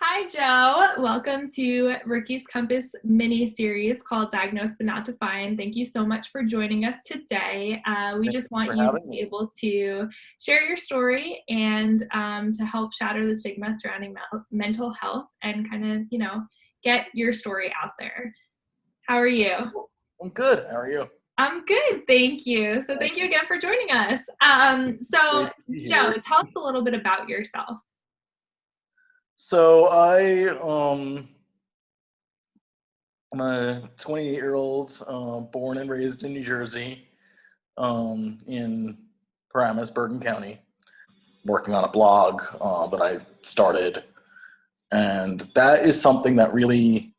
Hi, Joe. Welcome to Ricky's Compass mini series called Diagnosed but Not Defined. Thank you so much for joining us today. We Thank just you want for you to having be me. able to share your story and to help shatter the stigma surrounding mental health and kind of, get your story out there. How are you? Cool. I'm good. How are you? I'm good, thank you. So Thank thank you you. again for joining us. Great to be Joe, here. tell us a little bit about yourself. So I'm a 28-year-old, born and raised in New Jersey, in Paramus, Bergen County, working on a blog that I started, and that is something that really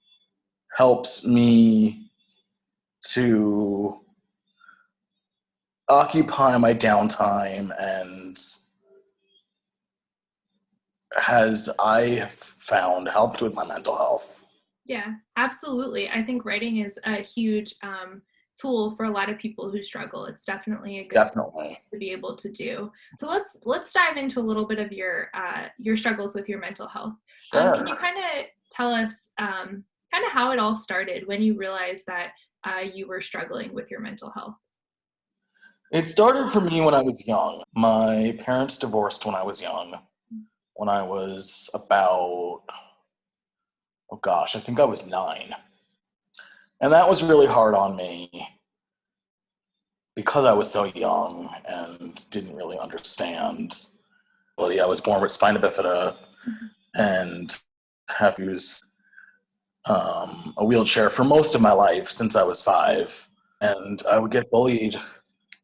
helps me to occupy my downtime and has I found helped with my mental health. Yeah, absolutely. I think writing is a huge tool for a lot of people who struggle. It's definitely a good Definitely. to be able to do. So let's dive into a little bit of your struggles with your mental health. Can you Sure. kind of tell us kind of how it all started when you realized that you were struggling with your mental health? It started for me when I was young. My parents divorced when I was young, when I was about, oh gosh, I think I was 9. And that was really hard on me because I was so young and didn't really understand. I was born with spina bifida Mhm. and have used a wheelchair for most of my life since I was 5. And I would get bullied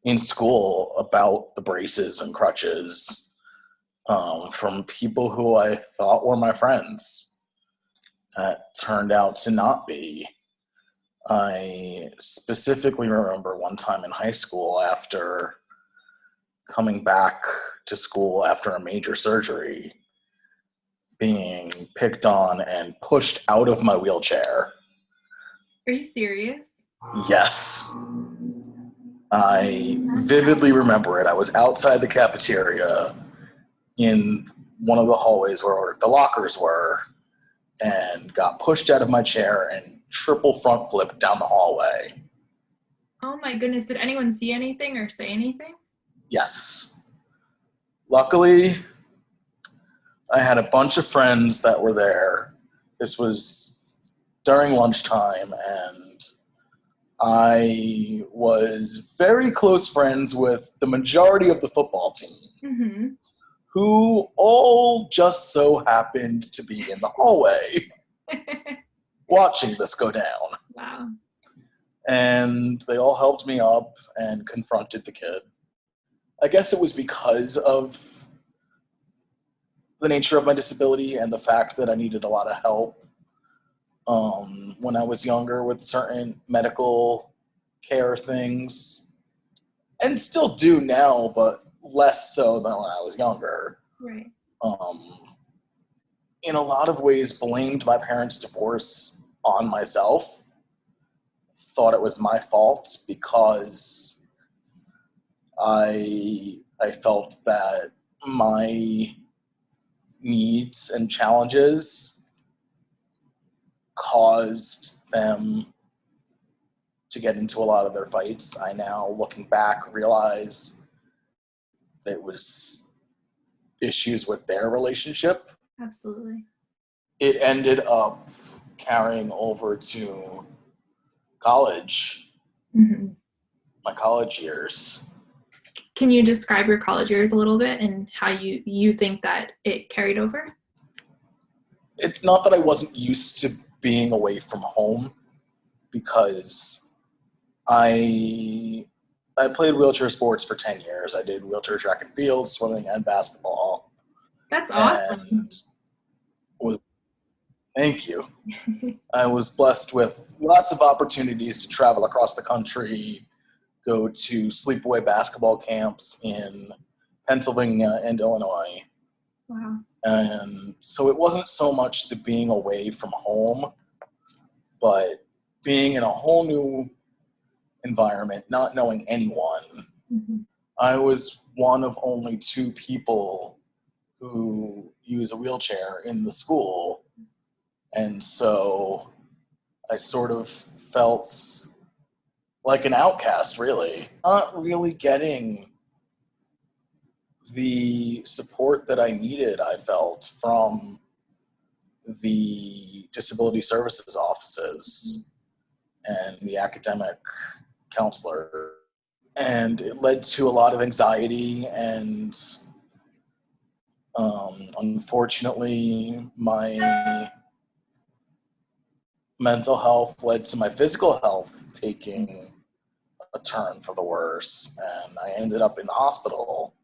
in school about the braces and crutches from people who I thought were my friends that turned out to not be. I specifically remember one time in high school after coming back to school after a major surgery being picked on and pushed out of my wheelchair. Are you serious? Yes, I vividly remember it. I was outside the cafeteria in one of the hallways where the lockers were and got pushed out of my chair and triple front flipped down the hallway. Oh my goodness, did anyone see anything or say anything? Yes. Luckily, I had a bunch of friends that were there. This was during lunchtime, and I was very close friends with the majority of the football team, Mm-hmm. who all just so happened to be in the hallway watching this go down. Wow. And they all helped me up and confronted the kid. I guess it was because of the nature of my disability and the fact that I needed a lot of help when I was younger with certain medical care things, and still do now, but less so than when I was younger. Right. Um, in a lot of ways, blamed my parents' divorce on myself. Thought it was my fault because I felt that my needs and challenges caused them to get into a lot of their fights. I now, looking back, realize that it was issues with their relationship. Absolutely. It ended up carrying over to college, Mm-hmm. my college years. Can you describe your college years a little bit and how you think that it carried over? It's not that I wasn't used to being away from home because I I played wheelchair sports for 10 years. I did wheelchair track and field, swimming, and basketball. That's awesome. And was, thank you. I was blessed with lots of opportunities to travel across the country, go to sleepaway basketball camps in Pennsylvania and Illinois. Wow. And so it wasn't so much the being away from home, but being in a whole new environment, not knowing anyone. Mm-hmm. I was one of only 2 people who use a wheelchair in the school. And so I sort of felt like an outcast, really. Not really getting the support that I needed, I felt, from the disability services offices and the academic counselor. And it led to a lot of anxiety, and unfortunately, my mental health led to my physical health taking a turn for the worse, and I ended up in the hospital.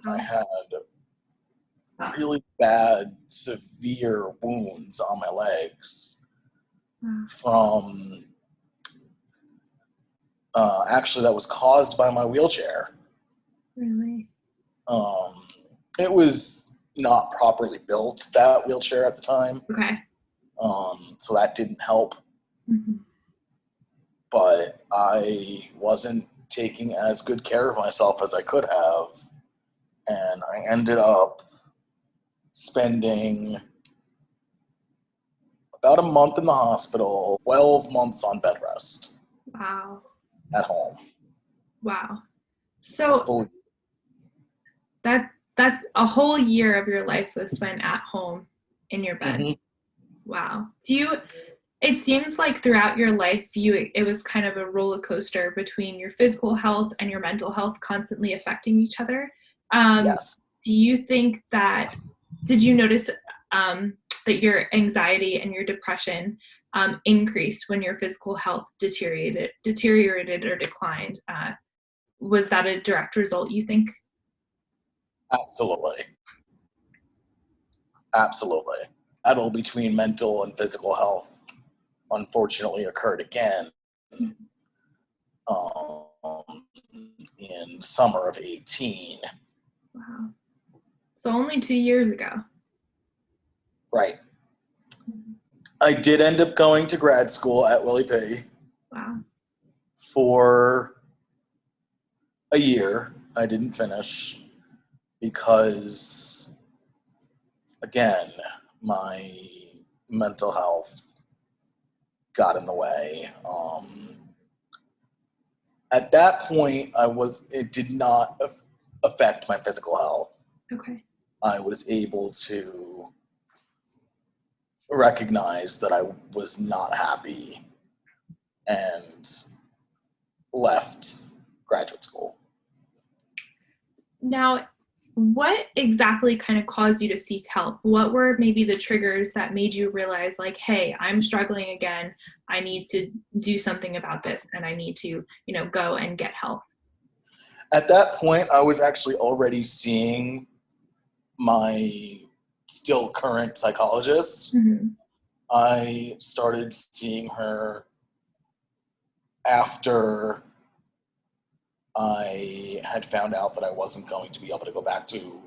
I had really bad, severe wounds on my legs from actually that was caused by my wheelchair. Really? It was not properly built, that wheelchair, at the time. Okay. So that didn't help. Mm-hmm. But I wasn't taking as good care of myself as I could have. And I ended up spending about a month in the hospital, 12 months on bed rest. Wow. At home. Wow. So Fully. that's a whole year of your life was spent at home in your bed. Mm-hmm. Wow. It seems like throughout your life, it was kind of a roller coaster between your physical health and your mental health constantly affecting each other. Yes. Do you think did you notice that your anxiety and your depression increased when your physical health deteriorated or declined? Was that a direct result, you think? Absolutely. Absolutely. Battle between mental and physical health unfortunately occurred again in summer of 18. Wow. So only 2 years ago. Right. I did end up going to grad school at Willie P. Wow. For a year. I didn't finish because, again, my mental health got in the way. At that point, it did not affect my physical health. Okay. I was able to recognize that I was not happy and left graduate school. Now, what exactly kind of caused you to seek help? What were maybe the triggers that made you realize, like, hey, I'm struggling again. I need to do something about this, and I need to, go and get help? At that point, I was actually already seeing my still current psychologist. Mm-hmm. I started seeing her after I had found out that I wasn't going to be able to go back to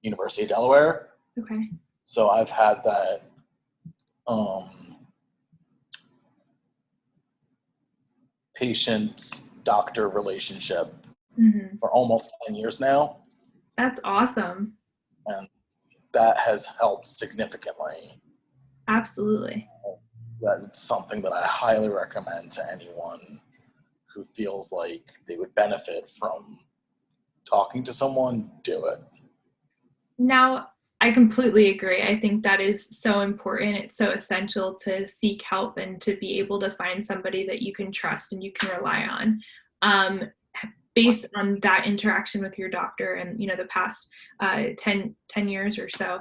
University of Delaware. Okay. So I've had that patient-doctor relationship Mm-hmm. for almost 10 years now. That's awesome. And that has helped significantly. Absolutely. That's something that I highly recommend to anyone who feels like they would benefit from talking to someone. Do it. Now, I completely agree. I think that is so important. It's so essential to seek help and to be able to find somebody that you can trust and you can rely on. Based on that interaction with your doctor and, the past 10 years or so,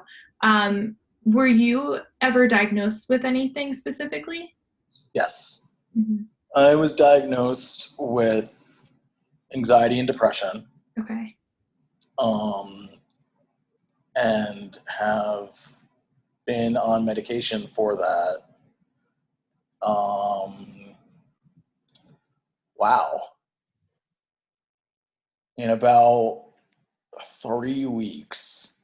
were you ever diagnosed with anything specifically? Yes. Mm-hmm. I was diagnosed with anxiety and depression. Okay. And have been on medication for that. Wow. In about 3 weeks,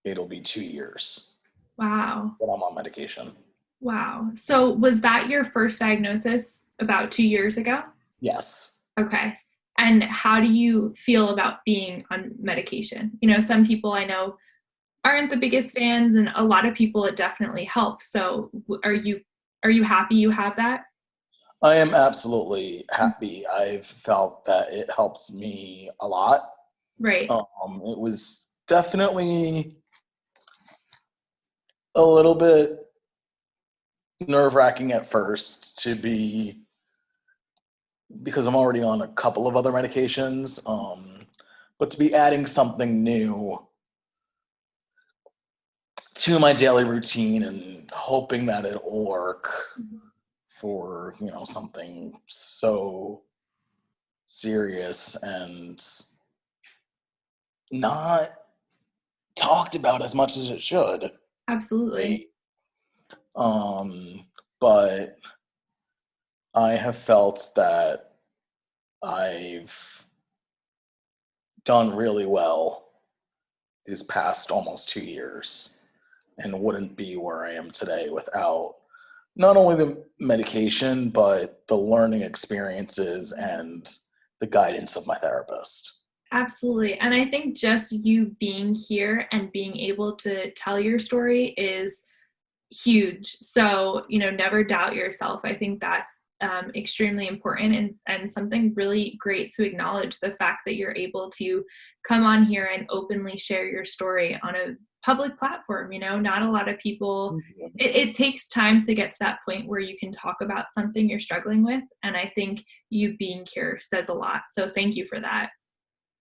it'll be 2 years Wow. that I'm on medication. Wow. So was that your first diagnosis about 2 years ago? Yes. Okay. And how do you feel about being on medication? Some people I know aren't the biggest fans, and a lot of people it definitely helps. So are you happy you have that? I am absolutely happy. I've felt that it helps me a lot. Right. It was definitely a little bit nerve-wracking at first to be because I'm already on a couple of other medications, but to be adding something new to my daily routine and hoping that it'll work for something so serious and not talked about as much as it should Absolutely. be. Um, but I have felt that I've done really well these past almost 2 years and wouldn't be where I am today without not only the medication, but the learning experiences and the guidance of my therapist. Absolutely. And I think just you being here and being able to tell your story is huge. So, never doubt yourself. I think that's extremely important, and something really great to acknowledge the fact that you're able to come on here and openly share your story on a public platform. Not a lot of people, it takes time to get to that point where you can talk about something you're struggling with. And I think you being here says a lot. So thank you for that.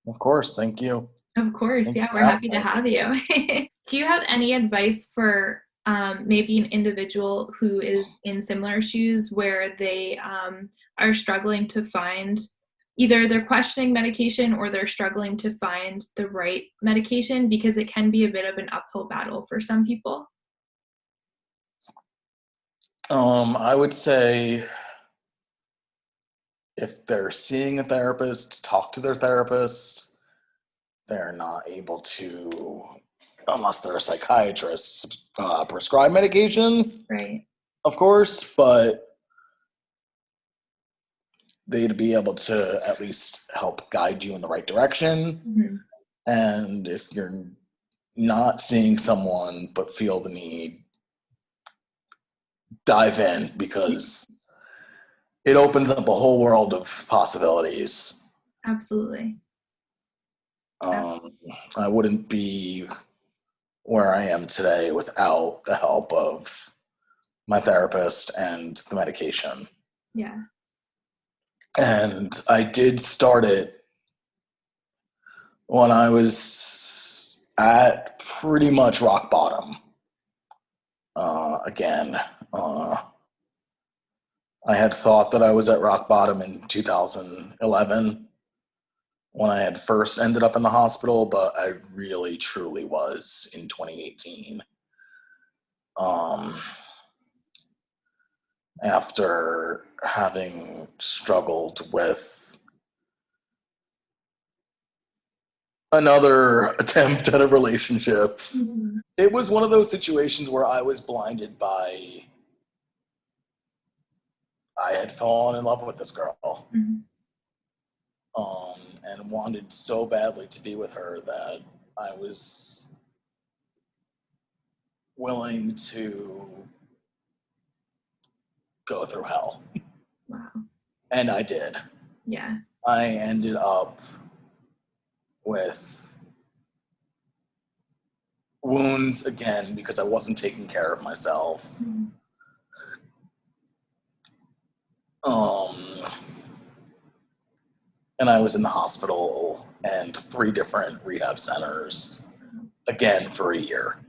Of course, thank you. Of course. Thank you Yeah, for we're having happy to me. have you. Do you have any advice for maybe an individual who is in similar shoes where they are struggling to find either they're questioning medication or they're struggling to find the right medication because it can be a bit of an uphill battle for some people? I would say if they're seeing a therapist, talk to their therapist. They're not able to, unless they're a psychiatrist, prescribe medication, Right. of course, but they'd be able to at least help guide you in the right direction. Mhm. And if you're not seeing someone but feel the need, dive in because it opens up a whole world of possibilities. Absolutely. Um, I wouldn't be where I am today without the help of my therapist and the medication. Yeah. And I did start it when I was at pretty much rock bottom. Again, uh, I had thought that I was at rock bottom in 2011 when I had first ended up in the hospital, but I really truly was in 2018. Um, After having struggled with another attempt at a relationship. Mhm. It was one of those situations where I was blinded by I had fallen in love with this girl, Mhm. and wanted so badly to be with her that I was willing to go through hell. Wow. And I did. Yeah. I ended up with wounds again because I wasn't taking care of myself. Mhm. Um, and I was in the hospital and 3 different rehab centers again for a year.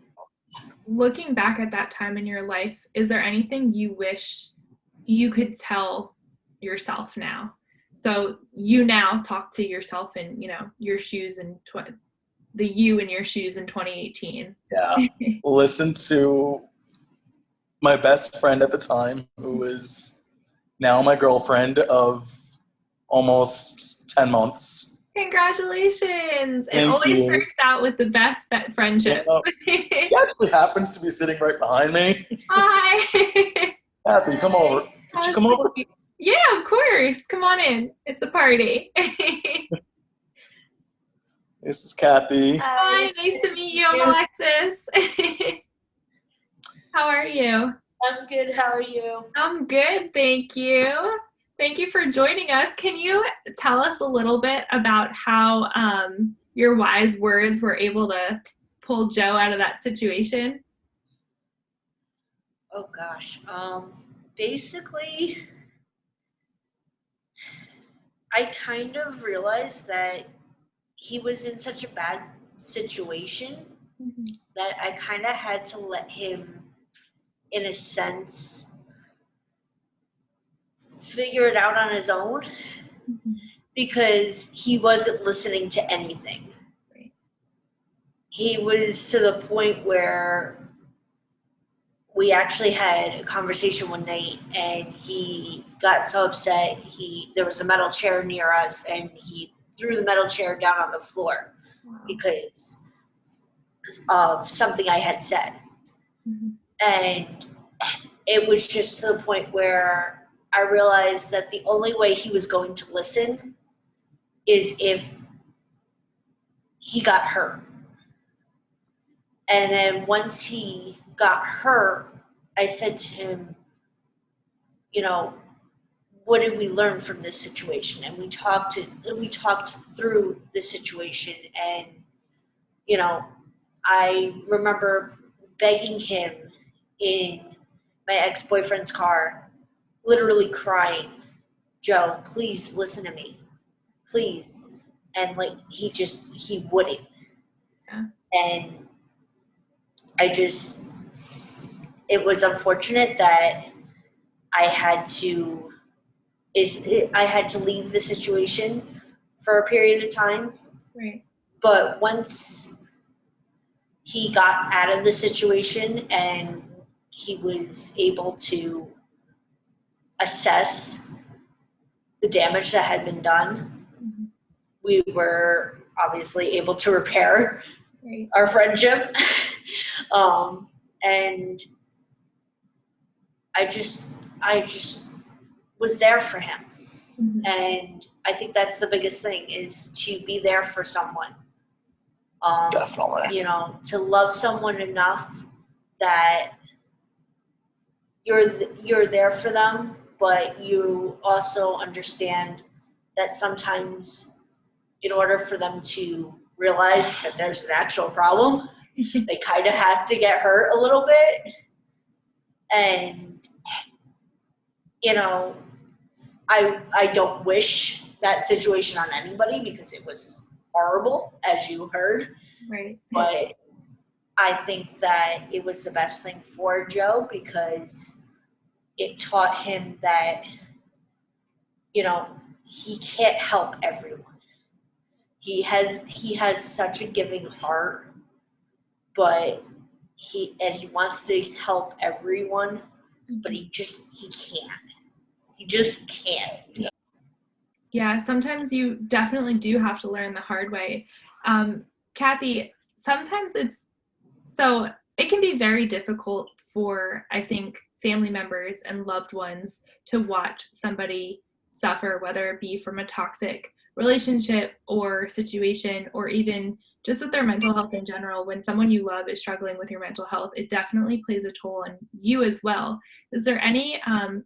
Looking back at that time in your life, is there anything you wish you could tell yourself now? So you now talk to yourself in, your shoes in the you in your shoes in 2018. Yeah. Listen to my best friend at the time, who is now my girlfriend of almost 10 months. Congratulations. It Thank always you. starts out with the best friendship. Yeah. He actually happens to be sitting right behind me. Hi. Happy, come over. Could you How's come over? it? Yeah, of course. Come on in. It's a party. This is Kathy. Hi, nice to meet you. I'm Alexis. How are you? I'm good. How are you? I'm good, thank you. Thank you for joining us. Can you tell us a little bit about how your wise words were able to pull Joe out of that situation? Oh gosh. Basically, I kind of realized that he was in such a bad situation Mhm. that I kind of had to let him, in a sense, figure it out on his own Mhm. because he wasn't listening to anything. Right. He was to the point where we actually had a conversation one night and he got so upset there was a metal chair near us and he threw the metal chair down on the floor Wow. because of something I had said. Mhm. And it was just to the point where I realized that the only way he was going to listen is if he got hurt. And then once he got hurt, I said to him, you know, what did we learn from this situation? And we talked through the situation. And you know, I remember begging him in my ex-boyfriend's car, literally crying, Joe, please listen to me, please. And like he wouldn't. Yeah. And I just it was unfortunate that I had to I had to leave the situation for a period of time. Right. But once he got out of the situation and he was able to assess the damage that had been done, Mhm. we were obviously able to repair Right. our friendship. And I just was there for him. Mhm. And I think that's the biggest thing is to be there for someone. Definitely. You know, to love someone enough that you're there for them, but you also understand that sometimes in order for them to realize that there's an actual problem, they kind of have to get hurt a little bit. And you know, I don't wish that situation on anybody because it was horrible, as you heard. Right. But I think that it was the best thing for Joe because it taught him that, you know, he can't help everyone. He has such a giving heart, but he wants to help everyone, but he can't. He just can't. Yeah, sometimes you definitely do have to learn the hard way. Kathy, sometimes it can be very difficult for, I think, family members and loved ones to watch somebody suffer, whether it be from a toxic relationship or situation, or even just with their mental health in general. When someone you love is struggling with your mental health, it definitely plays a toll on you as well. Is there any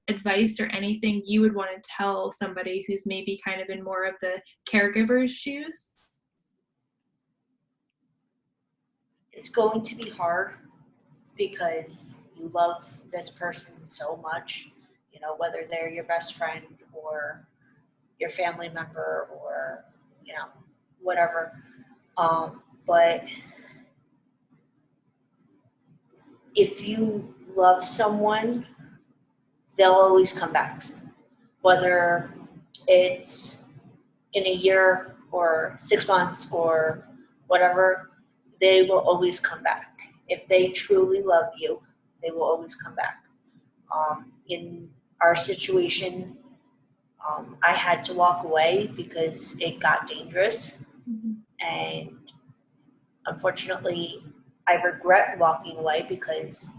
advice or anything you would want to tell somebody who's maybe kind of in more of the caregiver's shoes? It's going to be hard because you love this person so much, you know, whether they're your best friend or your family member or, you know, whatever. But if you love someone, they'll always come back. Whether it's in a year or 6 months or whatever, they will always come back. If they truly love you, they will always come back. In our situation, I had to walk away because it got dangerous. Mhm. And unfortunately, I regret walking away because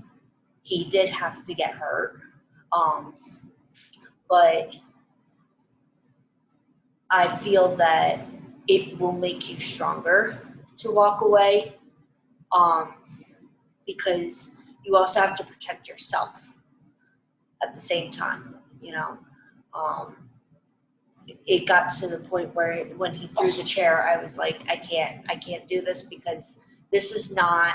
he did have to get hurt. Um, but I feel that it will make you stronger to walk away, because you also have to protect yourself at the same time, you know. It got to the point where when he threw the chair, I was like, I can't do this, because this is not,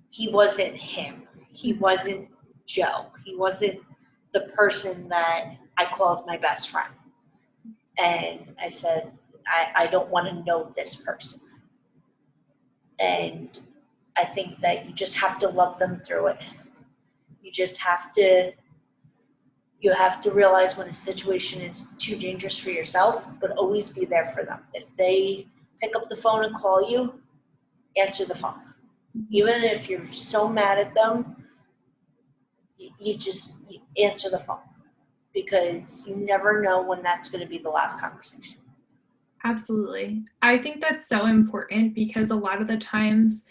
he wasn't him. He wasn't Joe. He wasn't the person that I called my best friend. And I said, I don't want to know this person. And I think that you just have to love them through it. You just have to, you have to realize when a situation is too dangerous for yourself, but always be there for them. If they pick up the phone and call you, answer the phone. Even if you're so mad at them, you answer the phone, because you never know when that's going to be the last conversation. Absolutely. I think that's so important, because a lot of the times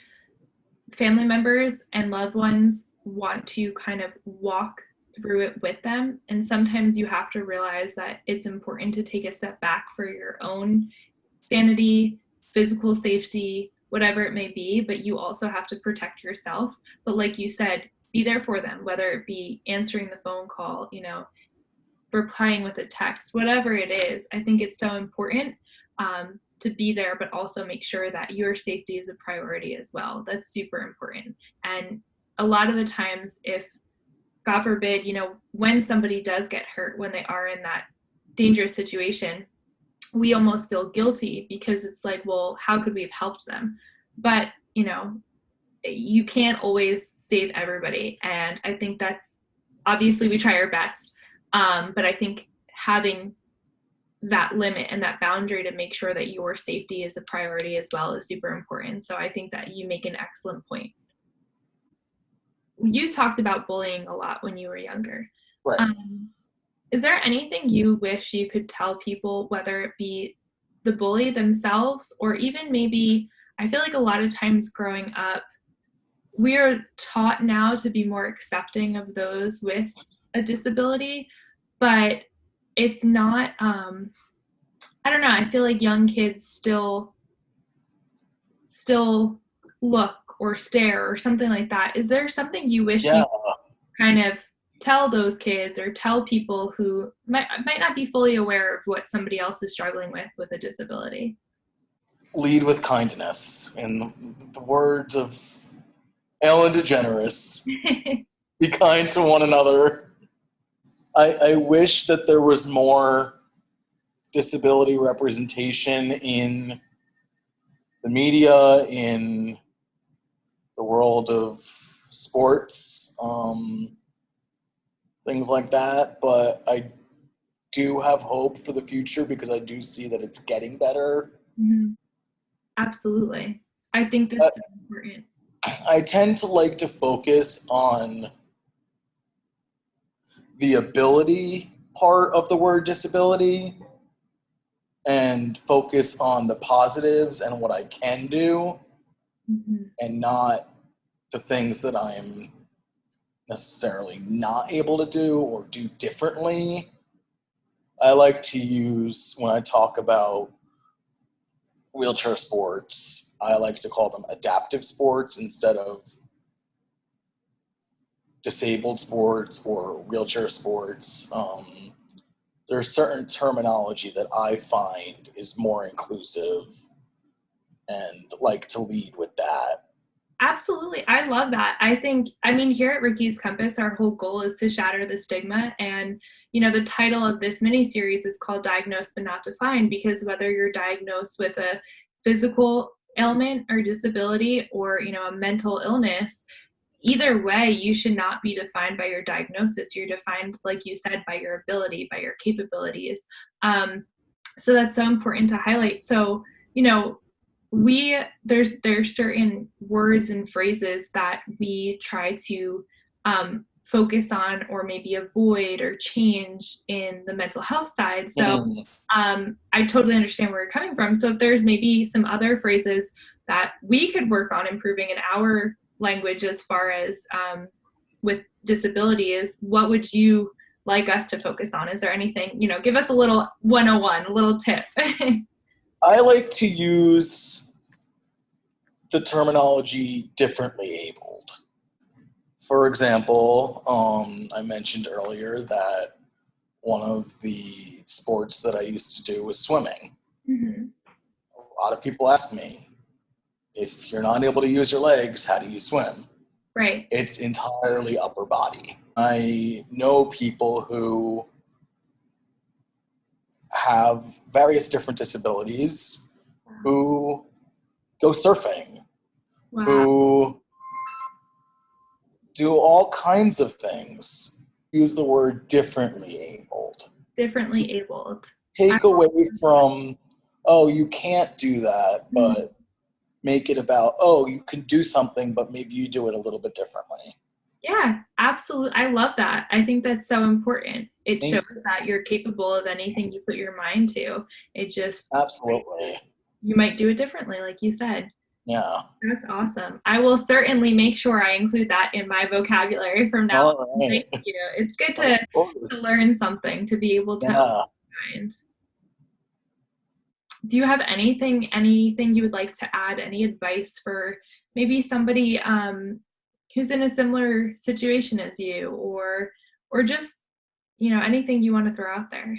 family members and loved ones want to kind of walk through it with them. And sometimes you have to realize that it's important to take a step back for your own sanity, physical safety, whatever it may be, but you also have to protect yourself. But like you said, be there for them, whether it be answering the phone call, you know, replying with a text, whatever it is. I think it's so important to be there, but also make sure that your safety is a priority as well. That's super important. And a lot of the times, if God forbid, you know, when somebody does get hurt, when they are in that dangerous situation, we almost feel guilty, because it's like, well, how could we have helped them? But, you know, you can't always save everybody. And I think that's, obviously we try our best. But I think having that limit and that boundary to make sure that your safety is a priority as well is super important. So I think that you make an excellent point. You talked about bullying a lot when you were younger. Right. Is there anything you wish you could tell people, whether it be the bully themselves, or even maybe, I feel like a lot of times growing up, we are taught now to be more accepting of those with a disability, but it's not, I don't know, I feel like young kids still look or stare or something like that. Is there something you wish you kind of tell those kids, or tell people who might not be fully aware of what somebody else is struggling with a disability? Lead with kindness. In the words of Ellen DeGeneres, be kind to one another. I wish that there was more disability representation in the media, in the world of sports, things like that. But I do have hope for the future, because I do see that it's getting better. Mm-hmm. Absolutely. I think that's so important. I tend to like to focus on the ability part of the word disability, and focus on the positives and what I can do, and not the things that I'm necessarily not able to do or do differently. I like to use, when I talk about wheelchair sports, I like to call them adaptive sports instead of disabled sports or wheelchair sports. There's certain terminology that I find is more inclusive, and like to lead with that. Absolutely. I love that. I mean, here at Ricky's Compass, our whole goal is to shatter the stigma. And, you know, the title of this mini series is called Diagnosed but Not Defined, because whether you're diagnosed with a physical ailment or disability, or, you know, a mental illness, either way, you should not be defined by your diagnosis. You're defined, like you said, by your ability, by your capabilities. So that's so important to highlight. So, you know, there's certain words and phrases that we try to focus on, or maybe avoid or change in the mental health side. So I totally understand where you're coming from. So if there's maybe some other phrases that we could work on improving in our language as far as with disability, is what would you like us to focus on? Is there anything, you know, give us a little 101, a little tip. I like to use the terminology differently abled. For example, I mentioned earlier that one of the sports that I used to do was swimming. Mm-hmm. A lot of people ask me, if you're not able to use your legs, how do you swim? Right. It's entirely upper body. I know people who have various different disabilities who go surfing, Wow. who do all kinds of things. Use the word differently abled. To Differently abled. I, take away from, oh, you can't do that, Mhm. but make it about, oh, you can do something, but maybe you do it a little bit differently. Yeah, absolutely. I love that. I think that's so important. It shows Thank you. that you're capable of anything you put your mind to. It just, Absolutely. you might do it differently, like you said. Yeah. That's awesome. I will certainly make sure I include that in my vocabulary from now All on. right. Thank you. It's good Of to course. learn something, to be able to open Yeah. your mind. Do you have anything you would like to add? Any advice for maybe somebody who's in a similar situation as you, or just anything you want to throw out there?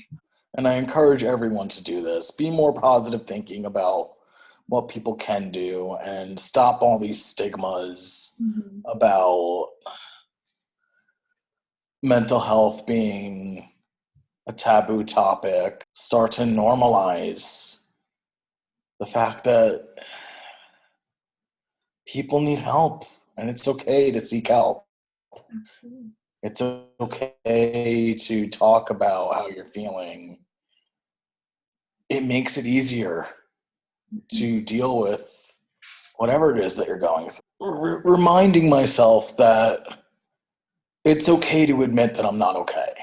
And I encourage everyone to do this. Be more positive thinking about what people can do and stop all these stigmas Mm-hmm. about mental health being a taboo topic. Start to normalize the fact that people need help and it's okay to seek help. Absolutely. It's okay to talk about how you're feeling. It makes it easier to deal with whatever it is that you're going through. Reminding myself that it's okay to admit that I'm not okay.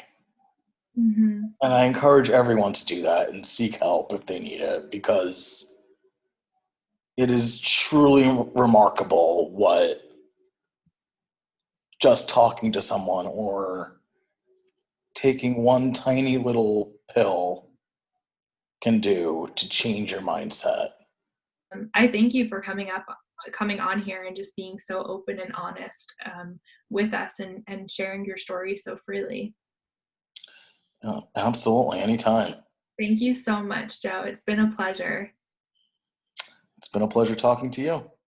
Mm-hmm. And I encourage everyone to do that and seek help if they need it, because it is truly remarkable what just talking to someone or taking one tiny little pill can do to change your mindset. I thank you for coming on here and just being so open and honest with us and sharing your story so freely. Yeah, absolutely, anytime. Thank you so much, Joe. It's been a pleasure. It's been a pleasure talking to you.